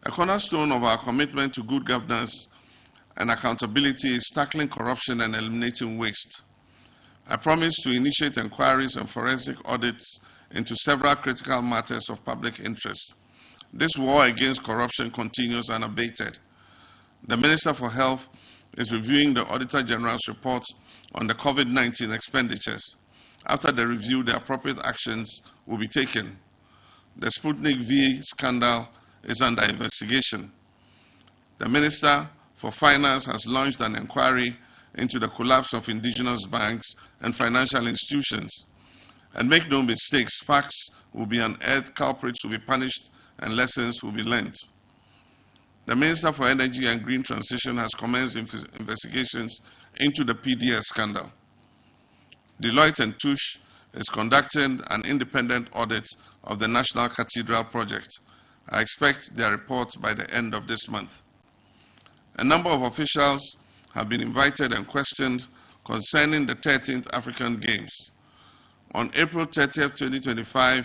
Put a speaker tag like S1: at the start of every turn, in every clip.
S1: A cornerstone of our commitment to good governance and accountability is tackling corruption and eliminating waste. I promise to initiate inquiries and forensic audits into several critical matters of public interest. This war against corruption continues unabated. The Minister for Health is reviewing the Auditor General's report on the COVID-19 expenditures. After the review, the appropriate actions will be taken. The Sputnik V scandal is under investigation. The Minister for Finance has launched an inquiry into the collapse of indigenous banks and financial institutions. And make no mistakes, facts will be unearthed, culprits will be punished, and lessons will be learned. The Minister for Energy and Green Transition has commenced investigations into the PDS scandal. Deloitte and Touche is conducting an independent audit of the National Cathedral project. I expect their report by the end of this month. A number of officials have been invited and questioned concerning the 13th African Games. On April 30, 2025,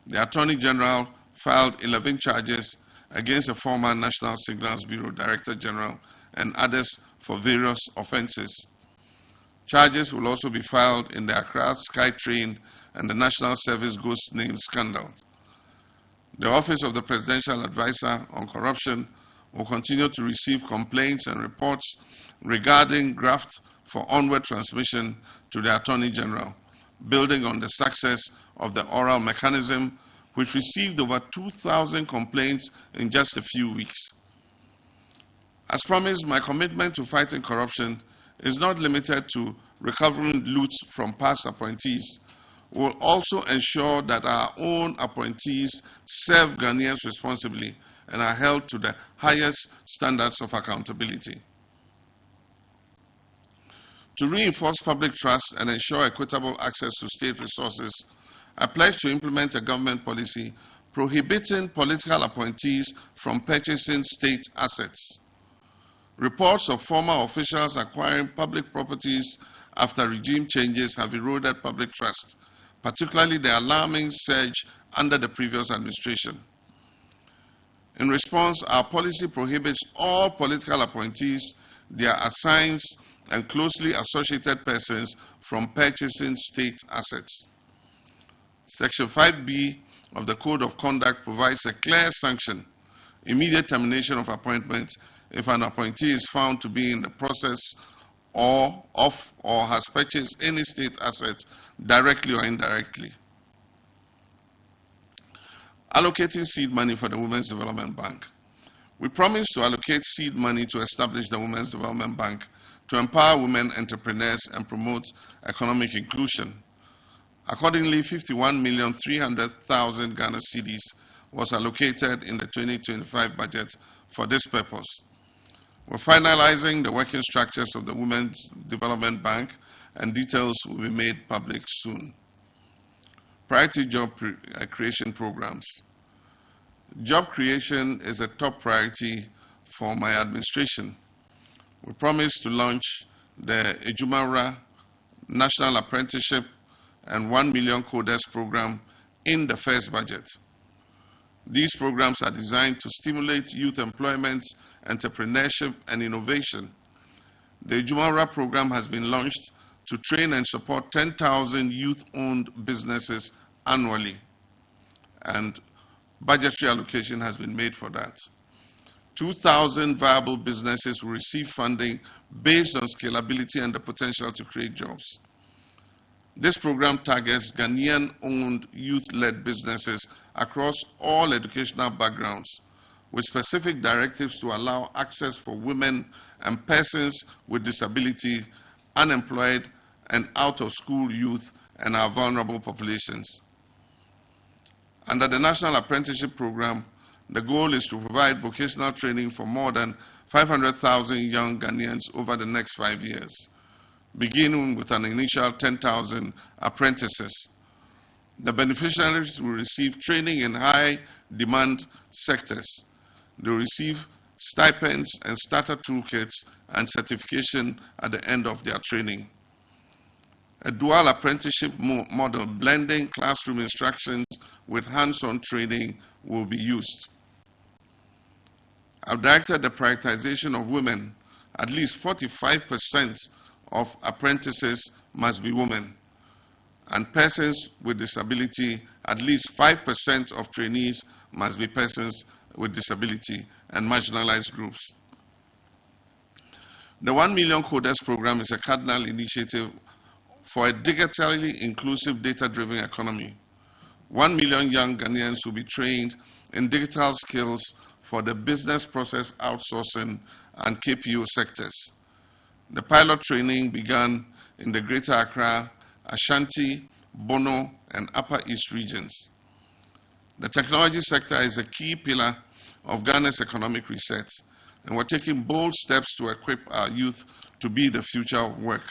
S1: the Attorney General filed 11 charges against the former National Signals Bureau Director General and others for various offenses. Charges will also be filed in the Accra Skytrain and the National Service Ghost Name scandal. The Office of the Presidential Advisor on Corruption will continue to receive complaints and reports regarding graft for onward transmission to the Attorney General, building on the success of the oral mechanism, which received over 2,000 complaints in just a few weeks. As promised, my commitment to fighting corruption is not limited to recovering loot from past appointees. We will also ensure that our own appointees serve Ghanaians responsibly and are held to the highest standards of accountability. To reinforce public trust and ensure equitable access to state resources, I pledge to implement a government policy prohibiting political appointees from purchasing state assets. Reports of former officials acquiring public properties after regime changes have eroded public trust, particularly the alarming surge under the previous administration. In response, our policy prohibits all political appointees, their assigns, and closely associated persons from purchasing state assets. Section 5B of the Code of Conduct provides a clear sanction, immediate termination of appointment if an appointee is found to be in the process or has purchased any state asset directly or indirectly. Allocating seed money for the Women's Development Bank. We promise to allocate seed money to establish the Women's Development Bank to empower women entrepreneurs and promote economic inclusion. Accordingly, 51,300,000 Ghana cedis was allocated in the 2025 budget for this purpose. We're finalizing the working structures of the Women's Development Bank, and details will be made public soon. Priority job creation programs. Job creation is a top priority for my administration. We promise to launch the Ejumara National Apprenticeship and 1 million coders program in the first budget. These programs are designed to stimulate youth employment, entrepreneurship, and innovation. The Ejumara program has been launched to train and support 10,000 youth-owned businesses annually, and budgetary allocation has been made for that. 2,000 viable businesses will receive funding based on scalability and the potential to create jobs. This program targets Ghanaian-owned youth-led businesses across all educational backgrounds, with specific directives to allow access for women and persons with disability, unemployed, and out-of-school youth, and our vulnerable populations. Under the National Apprenticeship Program, the goal is to provide vocational training for more than 500,000 young Ghanaians over the next 5 years, beginning with an initial 10,000 apprentices. The beneficiaries will receive training in high-demand sectors. They will receive stipends and starter toolkits and certification at the end of their training. A dual apprenticeship model blending classroom instructions with hands-on training will be used. I've directed the prioritization of women. At least 45% of apprentices must be women, and persons with disability, at least 5% of trainees must be persons with disability and marginalized groups. The 1 Million Coders program is a cardinal initiative for a digitally inclusive, data-driven economy. 1 million young Ghanaians will be trained in digital skills for the business process outsourcing and KPO sectors. The pilot training began in the Greater Accra, Ashanti, Bono, and Upper East regions. The technology sector is a key pillar of Ghana's economic reset, and we're taking bold steps to equip our youth to be the future of work.